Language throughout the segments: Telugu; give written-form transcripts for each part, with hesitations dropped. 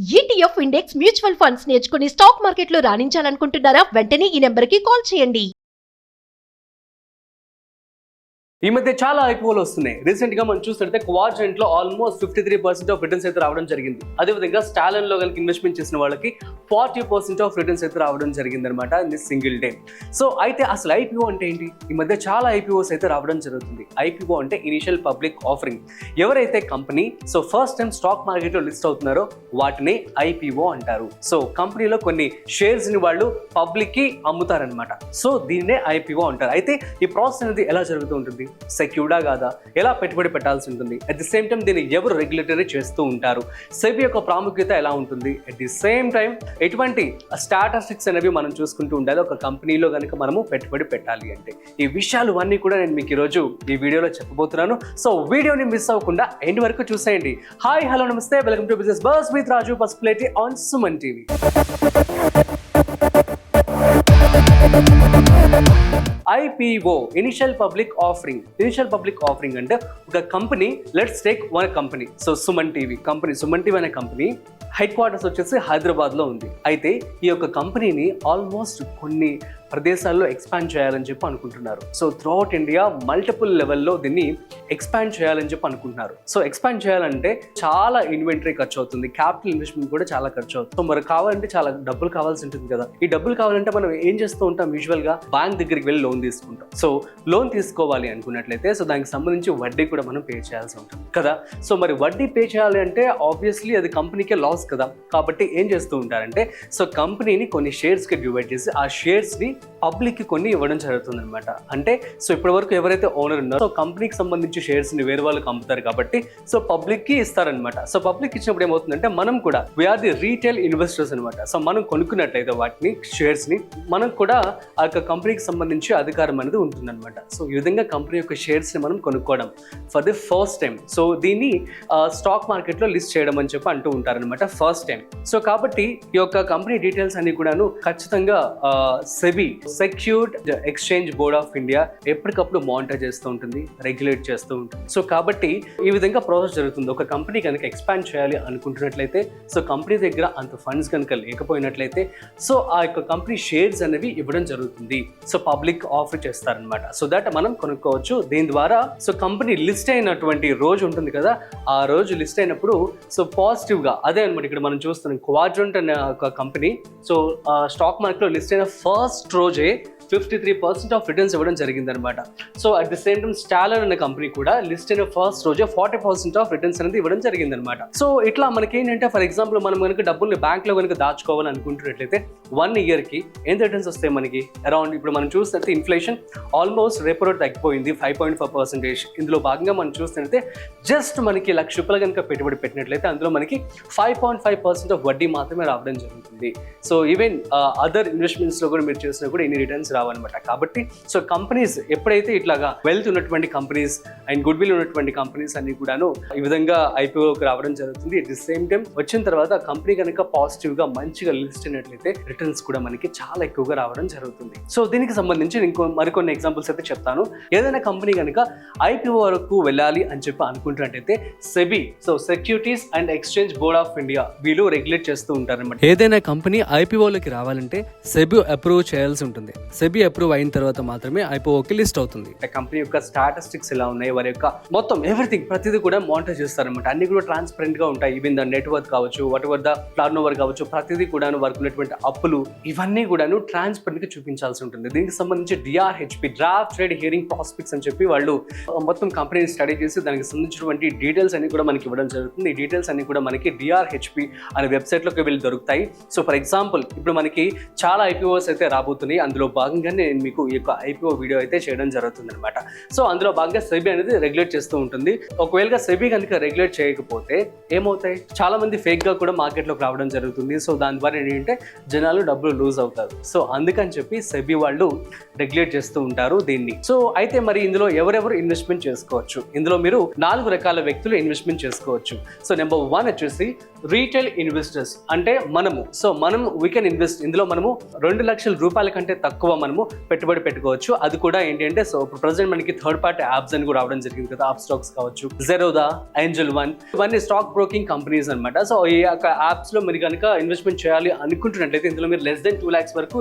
ETF ఇండెక్స్ మ్యూచువల్ ఫండ్స్ నేర్చుకుని స్టాక్ మార్కెట్లో రాణించాలనుకుంటున్నారా? వెంటనే ఈ నెంబర్కి కాల్ చేయండి. ఈ మధ్య చాలా ఐపీఓలు వస్తున్నాయి. రీసెంట్ గా మనం చూస్తుంటే క్వాడ్రంట్ లో ఆల్మోస్ట్ 53% ఆఫ్ రిటర్న్స్ అయితే రావడం జరిగింది. అదేవిధంగా స్టాలన్ లో కనుక ఇన్వెస్ట్మెంట్ చేసిన వాళ్ళకి 40% ఆఫ్ రిటర్న్స్ అయితే రావడం జరిగింది అనమాట in this single day. So అయితే అసలు ఐపీఓ అంటే ఏంటి? ఈ మధ్య చాలా ఐపీఓస్ అయితే రావడం జరుగుతుంది. ఐపీఓ అంటే ఇనిషియల్ పబ్లిక్ ఆఫరింగ్. ఎవరైతే company first time stock market లో లిస్ట్ అవుతున్నారో వాటిని ఐపీఓ అంటారు. సో కంపెనీలో కొన్ని షేర్స్ ని వాళ్ళు పబ్లిక్ కి అమ్ముతారనమాట. సో దీన్నే ఐపీఓ అంటారు. అయితే ఈ ప్రాసెస్ అనేది ఎలా జరుగుతూ ఉంటుంది? సెక్యూర్డా కాదా? ఎలా పెట్టుబడి పెట్టాల్సి ఉంటుంది? అట్ ది సేమ్ టైం దీన్ని ఎవరు రెగ్యులేటరీ చేస్తూ ఉంటారు? సెబీ యొక్క ప్రాముఖ్యత ఎలా ఉంటుంది? అట్ ది సేమ్ టైం ఎటువంటి స్టాటిస్టిక్స్ అనేవి మనం చూసుకుంటూ ఉండాలి ఒక కంపెనీలో కనుక మనము పెట్టుబడి పెట్టాలి అంటే. ఈ విషయాలు అన్నీ కూడా నేను మీకు ఈరోజు ఈ వీడియోలో చెప్పబోతున్నాను. సో వీడియోని మిస్ అవ్వకుండా ఎండ్ వరకు చూసేయండి. హాయ్, హలో, నమస్తే, welcome to business bus with Raju Pasupuleti on Suman TV. IPO, initial public offering. Initial public offering అంటే ఒక company, let's take one company. So Suman TV company, Suman TV అనే కంపెనీ హెడ్ క్వార్టర్స్ వచ్చేసి హైదరాబాద్లో ఉంది. అయితే ఈ యొక్క కంపెనీని ఆల్మోస్ట్ కొన్ని ప్రదేశాల్లో ఎక్స్పాండ్ చేయాలని చెప్పి అనుకుంటున్నారు. సో త్రూఅవుట్ ఇండియా మల్టిపుల్ లెవెల్లో దీన్ని ఎక్స్పాండ్ చేయాలని చెప్పి అనుకుంటున్నారు. సో ఎక్స్పాండ్ చేయాలంటే చాలా ఇన్వెంటరీ ఖర్చు అవుతుంది, క్యాపిటల్ ఇన్వెస్ట్మెంట్ కూడా చాలా ఖర్చు అవుతుంది. సో మరి కావాలంటే చాలా డబ్బులు కావాల్సి ఉంటుంది కదా. ఈ డబ్బులు కావాలంటే మనం ఏం చేస్తూ ఉంటాం? యూజువల్గా బ్యాంక్ దగ్గరికి వెళ్ళి లోన్ తీసుకుంటాం. సో లోన్ తీసుకోవాలి అనుకున్నట్లయితే సో దానికి సంబంధించి వడ్డీ కూడా మనం పే చేయాల్సి ఉంటుంది కదా. సో మరి వడ్డీ పే చేయాలి అంటే ఆబ్వియస్లీ అది కంపెనీకే లాస్ కదా. కాబట్టి ఏం చేస్తూ ఉంటారంటే సో కంపెనీని కొన్ని షేర్స్కి డివైడ్ చేసి ఆ షేర్స్ని పబ్లిక్కి కొన్ని ఇవ్వడం జరుగుతుంది అనమాట. అంటే సో ఇప్పటి వరకు ఎవరైతే ఓనర్ ఉన్నారో సో కంపెనీకి సంబంధించి షేర్స్ని వేరే వాళ్ళకి అమ్ముతారు కాబట్టి సో పబ్లిక్కి ఇస్తారనమాట. సో పబ్లిక్ ఇచ్చినప్పుడు ఏమవుతుందంటే మనం కూడా వీఆర్ ది రీటైల్ ఇన్వెస్టర్స్ అనమాట. సో మనం కొనుక్కున్నట్లయితే వాటిని షేర్స్ని మనం కూడా ఆ యొక్క కంపెనీకి సంబంధించి అధికారం అనేది ఉంటుందన్నమాట. సో ఈ విధంగా కంపెనీ యొక్క షేర్స్ని మనం కొనుక్కోవడం for the first time. So దీన్ని స్టాక్ మార్కెట్లో లిస్ట్ చేయడం అని చెప్పి అంటూ ఉంటారనమాట ఫస్ట్ టైం. సో కాబట్టి ఈ యొక్క కంపెనీ డీటెయిల్స్ అన్ని కూడాను ఖచ్చితంగా SEBI, secured exchange board of India ఎప్పటికప్పుడు మానిటర్ చేస్తూ ఉంటుంది, రెగ్యులేట్ చేస్తూ ఉంటుంది. సో కాబట్టి ఈ విధంగా ప్రాసెస్ జరుగుతుంది. ఒక కంపెనీ కనుక ఎక్స్పాండ్ చేయాలి అనుకుంటున్నట్లయితే సో కంపెనీ దగ్గర అంత ఫండ్స్ కనుక లేకపోయినట్లయితే సో ఆ యొక్క కంపెనీ షేర్స్ అనేవి ఇవ్వడం జరుగుతుంది. సో పబ్లిక్ ఆఫర్ చేస్తారనమాట. సో దట్ మనం కొనుక్కోవచ్చు. దీని ద్వారా సో కంపెనీ లిస్ట్ అయినటువంటి రోజు ఉంటుంది కదా, ఆ రోజు లిస్ట్ అయినప్పుడు సో పాజిటివ్గా అదే అనమాట. ఇక్కడ మనం చూస్తున్నాం క్వాడ్రంట్ అనే ఒక కంపెనీ సో స్టాక్ మార్కెట్లో లిస్ట్ అయిన ఫస్ట్ రోజే 53% ఆఫ్ రిటర్న్స్ ఇవ్వడం జరిగింది అనమాట. So at the same time స్టాలన్ అనే కంపెనీ కూడా లిస్ట్ అయిన ఫస్ట్ రోజే 40% ఆఫ్ రిటర్న్స్ అనేది ఇవ్వడం జరిగింది అనమాట. సో ఇట్లా మనకి ఏంటంటే ఫర్ ఎగ్జాంపుల్ మనం కనుక డబ్బులు బ్యాంక్లో కనుక దాచుకోవాలని అనుకుంటున్నట్లయితే 1 ఇయర్కి ఎంత రిటర్న్స్ వస్తాయి మనకి? అరౌండ్ ఇప్పుడు మనం చూస్తే ఇన్ఫ్లేషన్ ఆల్మోస్ట్ రేపో రేట్ తగ్గిపోయింది 5.5%. ఇందులో భాగంగా మనం చూస్తే జస్ట్ మనకి ₹1,00,000 కనుక పెట్టుబడి పెట్టినట్లయితే అందులో మనకి 5.5% ఆఫ్ వడ్డీ మాత్రమే రావడం జరుగుతుంది. సో ఈవెన్ అదర్ ఇన్వెస్ట్మెంట్స్లో కూడా మీరు చేసినా కూడా ఇన్ని రిటర్న్స్ రావన్నమాట. కాబట్టి సో కంపెనీస్ ఎప్పుడైతే ఇట్లాగా వెల్త్ ఉన్నటువంటి కంపెనీస్ అండ్ గుడ్ విల్ ఉన్నటువంటి కంపెనీస్ అన్ని కూడాను ఈ విధంగా ఐపీఓకి రావడం జరుగుతుంది. అట్ ది సేమ్ టైం వచ్చిన తర్వాత కంపెనీ కనుక పాజిటివ్ గా మంచిగా లిస్ట్ అయినట్లయితే రిటర్న్స్ కూడా మనకి చాలా ఎక్కువగా రావడం జరుగుతుంది. సో దీనికి సంబంధించి మరికొన్ని ఎగ్జాంపుల్స్ అయితే చెప్తాను. ఏదైనా కంపెనీ కనుక ఐపీఓ వరకు వెళ్ళాలి అని చెప్పి అనుకుంటున్నట్టయితే SEBI, so securities and exchange board of India, వీళ్ళు రెగ్యులేట్ చేస్తూ ఉంటారు అనమాట. ఏదైనా కంపెనీ ఐపీఓలోకి రావాలంటే సెబీ అప్రూవ్ చేయాల్సి ఉంటుంది. సెబీ అప్రూవ్ అయిన తర్వాత మాత్రమే ఐపీఓకి లిస్ట్ అవుతుంది. కంపెనీ యొక్క స్టాటిస్టిక్స్ ఎలా ఉన్నాయి, వారి యొక్క మొత్తం ఎవ్రీథింగ్ ప్రతిదీ కూడా మానిటర్ చేస్తారనమాట. అన్ని కూడా ట్రాన్స్పరెంట్ గా ఉంటాయి. ఈవెన్ ద నెట్వర్క్ కావచ్చు, what ever the turn over కావచ్చు, ప్రతిదీ కూడా వారికి ఉన్నటువంటి అప్పులు ఇవన్నీ కూడాను ట్రాన్స్పరెంట్ గా చూపించాల్సి ఉంటుంది. దీనికి సంబంధించి DRHP, draft trade hearing prospects అని చెప్పి వాళ్ళు మొత్తం కంపెనీని స్టడీ చేసి దానికి సంబంధించినటువంటి డీటెయిల్స్ అన్ని కూడా మనకి ఇవ్వడం జరుగుతుంది. ఈ డీటెయిల్స్ అన్ని కూడా మనకి డిఆర్హెచ్పి అనే వెబ్సైట్ లోకి వెళ్ళి దొరుకుతాయి. సో ఫర్ ఎగ్జాంపుల్ ఇప్పుడు మనకి చాలా ఐపీఓస్ అయితే రాబోతున్నాయి. అందులో భాగంగా నేను మీకు ఈ యొక్క ఐపీఓ వీడియో అయితే చేయడం జరుగుతుంది అనమాట. సో అందులో భాగంగా సెబీ అనేది రెగ్యులేట్ చేస్తూ ఉంటుంది. ఒకవేళ సెబీ కనుక రెగ్యులేట్ చేయకపోతే ఏమవుతాయి? చాలా మంది ఫేక్ గా కూడా మార్కెట్లోకి రావడం జరుగుతుంది. సో దాని ద్వారా ఏంటంటే జనాలు డబ్బులు లూజ్ అవుతారు. సో అందుకని చెప్పి సెబీ వాళ్ళు రెగ్యులేట్ చేస్తూ ఉంటారు దీన్ని. సో అయితే మరి ఇందులో ఎవరెవరు ఇన్వెస్ట్మెంట్ చేసుకోవచ్చు? ఇందులో మీరు 4 రకాల వ్యక్తులు ఇన్వెస్ట్మెంట్ చేసుకోవచ్చు. సో నెంబర్ 1 వచ్చేసి రీటైల్ ఇన్వెస్టర్స్ అంటే మనం వీ కెన్ ఇన్వెస్ట్. ఇందులో మనము 2 లక్షల రూపాయల కంటే తక్కువ మనము పెట్టుబడి పెట్టుకోవచ్చు. అది కూడా ఏంటంటే సో ఇప్పుడు ప్రజెంట్ మనకి థర్డ్ పార్టీ యాప్స్ అని కూడా రావడం జరిగింది కదా, అప్ స్టాక్స్ కావచ్చు, జెరోదా, ఏంజల్ వన్, ఇవన్నీ స్టాక్ బ్రోకింగ్ కంపెనీస్ అనమాట. సో ఈ యొక్క యాప్స్ లో మీరు కనుక ఇన్వెస్ట్మెంట్ చేయాలి అనుకుంటున్నట్లయితే ఇందులో మీరు లెస్ దెన్ 2 lakhs వరకు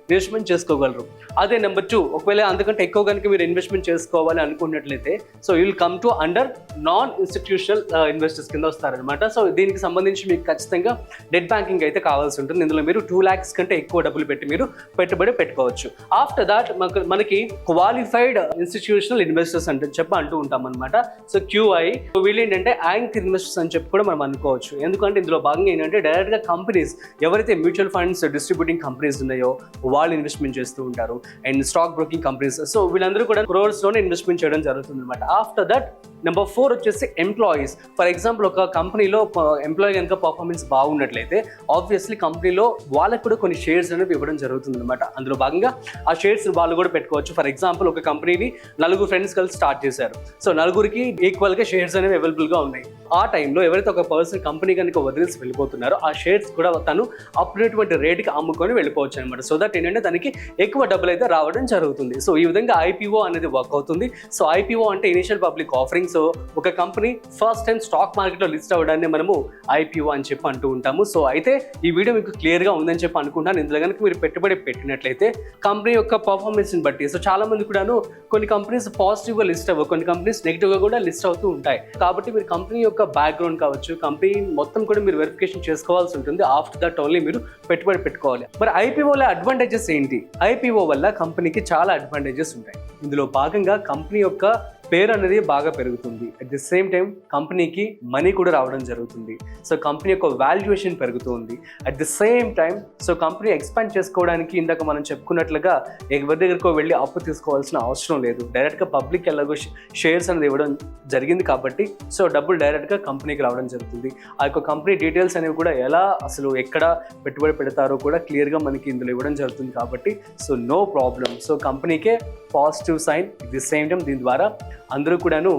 ఇన్వెస్ట్మెంట్ చేసుకోగలరు. అదే నెంబర్ 2, ఒకవేళ అంతకంటే ఎక్కువ కనుక మీరు ఇన్వెస్ట్మెంట్ చేసుకోవాలి అనుకున్నట్లయితే so you will come to under non institutional investors కింద వస్తారనమాట. సో దీనికి సంబంధించి మీకు ఖచ్చితంగా నెట్ బ్యాంకింగ్ అయితే కావాల్సి ఉంటుంది. ఇందులో మీరు 2 lakhs కంటే ఎక్కువ డబ్బులు పెట్టి మీరు పెట్టుబడి పెట్టుకోవచ్చు. ఆఫ్టర్ దాట్ మనకి క్వాలిఫైడ్ ఇన్స్టిట్యూషనల్ ఇన్వెస్టర్స్ అంటే అంటూ ఉంటాం అనమాట. సో QI వీళ్ళు ఏంటంటే యాంక్ ఇన్వెస్టర్స్ అని చెప్పి కూడా మనం అనుకోవచ్చు. ఎందుకంటే ఇందులో భాగంగా ఏంటంటే డైరెక్ట్గా కంపెనీస్ ఎవరైతే మ్యూచువల్ ఫండ్స్ డిస్ట్రిబ్యూటింగ్ కంపెనీస్ ఉన్నాయో వాళ్ళు ఇన్వెస్ట్మెంట్ చేస్తూ ఉంటారు. And stock broking companies, so వీళ్ళందరూ కూడా క్రోర్స్ లోనే ఇన్వెస్ట్మెంట్ చేయడం జరుగుతుంది అనమాట. ఆఫ్టర్ దట్ నెంబర్ 4 వచ్చేసి ఎంప్లాయీస్. ఫర్ ఎగ్జాంపుల్ ఒక కంపెనీలో ఎంప్లాయీ కనుక పర్ఫార్మెన్స్ బాగున్నట్లయితే ఆబ్వియస్లీ కంపెనీలో వాళ్ళకు కూడా కొన్ని షేర్స్ అనేవి ఇవ్వడం జరుగుతుంది అనమాట. అందులో భాగంగా ఆ షేర్స్ వాళ్ళు కూడా పెట్టుకోవచ్చు. ఫర్ ఎగ్జాంపుల్ ఒక కంపెనీని 4 ఫ్రెండ్స్ కలిసి స్టార్ట్ చేశారు. సో 4కి ఈక్వల్ గా షేర్స్ అనేవి అవైలబుల్ గా ఉన్నాయి. ఆ టైంలో ఎవరైతే ఒక పర్సన్ కంపెనీ కనుక వదిలేసి వెళ్ళిపోతున్నారో ఆ షేర్స్ కూడా తను అప్పుడేటువంటి రేట్కి అమ్ముకొని వెళ్ళిపోవచ్చు అనమాట. సో దట్ ఏంటంటే దానికి ఎక్కువ డబ్బులు అయితే రావడం జరుగుతుంది. సో ఈ విధంగా IPO అనేది వర్క్ అవుతుంది. సో IPO అంటే ఇనిషియల్ పబ్లిక్ ఆఫరింగ్. సో ఒక కంపెనీ ఫస్ట్ టైం స్టాక్ మార్కెట్లో లిస్ట్ అవ్వడాన్ని మనము IPO అని చెప్పి అంటూ ఉంటాము. సో అయితే ఈ వీడియో మీకు క్లియర్గా ఉందని చెప్పి అనుకుంటాను. ఇందులో కనుక మీరు పెట్టుబడి పెట్టినట్లయితే కంపెనీ యొక్క పర్ఫార్మెన్స్ని బట్టి, సో చాలా మంది కూడాను కొన్ని కంపెనీస్ పాజిటివ్గా లిస్ట్ అవ్వవు, కొన్ని కంపెనీస్ నెగిటివ్గా కూడా లిస్ట్ అవుతూ ఉంటాయి. కాబట్టి మీరు కంపెనీ యొక్క బ్యాక్గ్రౌండ్ కావచ్చు, కంపెనీ మొత్తం కూడా మీరు వెరిఫికేషన్ చేసుకోవాల్సి ఉంటుంది. ఆఫ్టర్ దట్ ఓన్లీ మీరు పెట్టుబడి పెట్టుకోవాలి. మరి IPOలో అడ్వాంటేజెస్ ఏంటి? IPO వల్ల కంపెనీకి చాలా అడ్వాంటేజెస్ ఉంటాయి. ఇందులో భాగంగా కంపెనీ యొక్క పేరు అనేది బాగా పెరుగుతుంది. అట్ ది సేమ్ టైం కంపెనీకి మనీ కూడా రావడం జరుగుతుంది. సో కంపెనీ యొక్క వాల్యుయేషన్ పెరుగుతుంది. At the same time so company expand చేసుకోవడానికి ఇందాక మనం చెప్పుకున్నట్లుగా ఎవరి దగ్గరకు వెళ్ళి అప్పు తీసుకోవాల్సిన అవసరం లేదు. డైరెక్ట్గా పబ్లిక్ ఎలాగో షేర్స్ అనేది ఇవ్వడం జరిగింది కాబట్టి సో డబ్బులు డైరెక్ట్గా కంపెనీకి రావడం జరుగుతుంది. ఆ యొక్క కంపెనీ డీటెయిల్స్ అనేవి కూడా ఎలా అసలు ఎక్కడ పెట్టుబడి పెడతారో కూడా క్లియర్గా మనకి ఇందులో ఇవ్వడం జరుగుతుంది. కాబట్టి సో నో ప్రాబ్లం. సో కంపెనీకే positive sign. At the same time దీని ద్వారా అందరూ కూడాను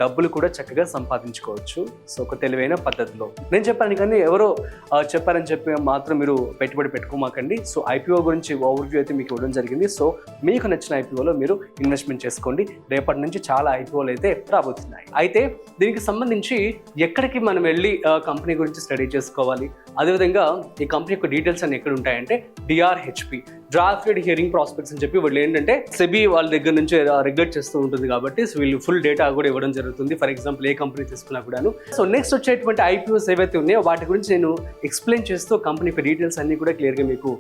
డబ్బులు కూడా చక్కగా సంపాదించుకోవచ్చు. సో ఒక తెలివైన పద్ధతిలో నేను చెప్పాను, కానీ ఎవరో చెప్పారని చెప్పి మాత్రం మీరు పెట్టుబడి పెట్టుకోమాకండి. సో IPO గురించి ఓవర్వ్యూ అయితే మీకు ఇవ్వడం జరిగింది. సో మీకు నచ్చిన IPOలో మీరు ఇన్వెస్ట్మెంట్ చేసుకోండి. రేపటి నుంచి చాలా IPOలు అయితే రాబోతున్నాయి. అయితే దీనికి సంబంధించి ఎక్కడికి మనం వెళ్ళి కంపెనీ గురించి స్టడీ చేసుకోవాలి, అదేవిధంగా ఈ కంపెనీ యొక్క డీటెయిల్స్ అన్ని ఎక్కడ ఉంటాయంటే DRHP, డ్రాఫ్టెడ్ హియరింగ్ ప్రాస్పెక్ట్స్ అని చెప్పి వీళ్ళు ఏంటంటే సెబీ వాళ్ళ దగ్గర నుంచి రెగ్యులేట్ చేస్తూ ఉంటుంది. కాబట్టి సో వీళ్ళు ఫుల్ డేటా కూడా ఇవ్వడం జరుగుతుంది. ఫర్ ఎగ్జాంపుల్ ఏ కంపెనీ తీసుకున్నా కూడాను. సో నెక్స్ట్ వచ్చేటువంటి IPOs ఏవైతే ఉన్నాయో వాటి గురించి నేను ఎక్స్ప్లెయిన్ చేస్తూ కంపెనీ యొక్క డీటెయిల్స్ అన్ని కూడా క్లియర్గా మీకు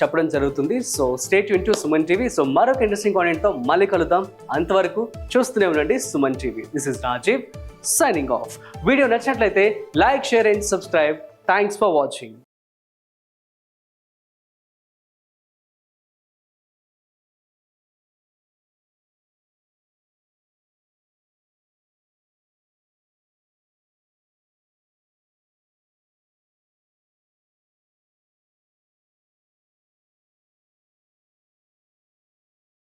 చెప్పడం జరుగుతుంది. So stay tune to Suman TV. So మరొక ఇంట్రెస్టింగ్ కాంటెంట్తో మళ్ళీ కలుద్దాం. అంతవరకు చూస్తూనే ఉండండి Suman TV. This is Rajiv signing off. Video నచ్చినట్లయితే like, share and subscribe. Thanks for watching.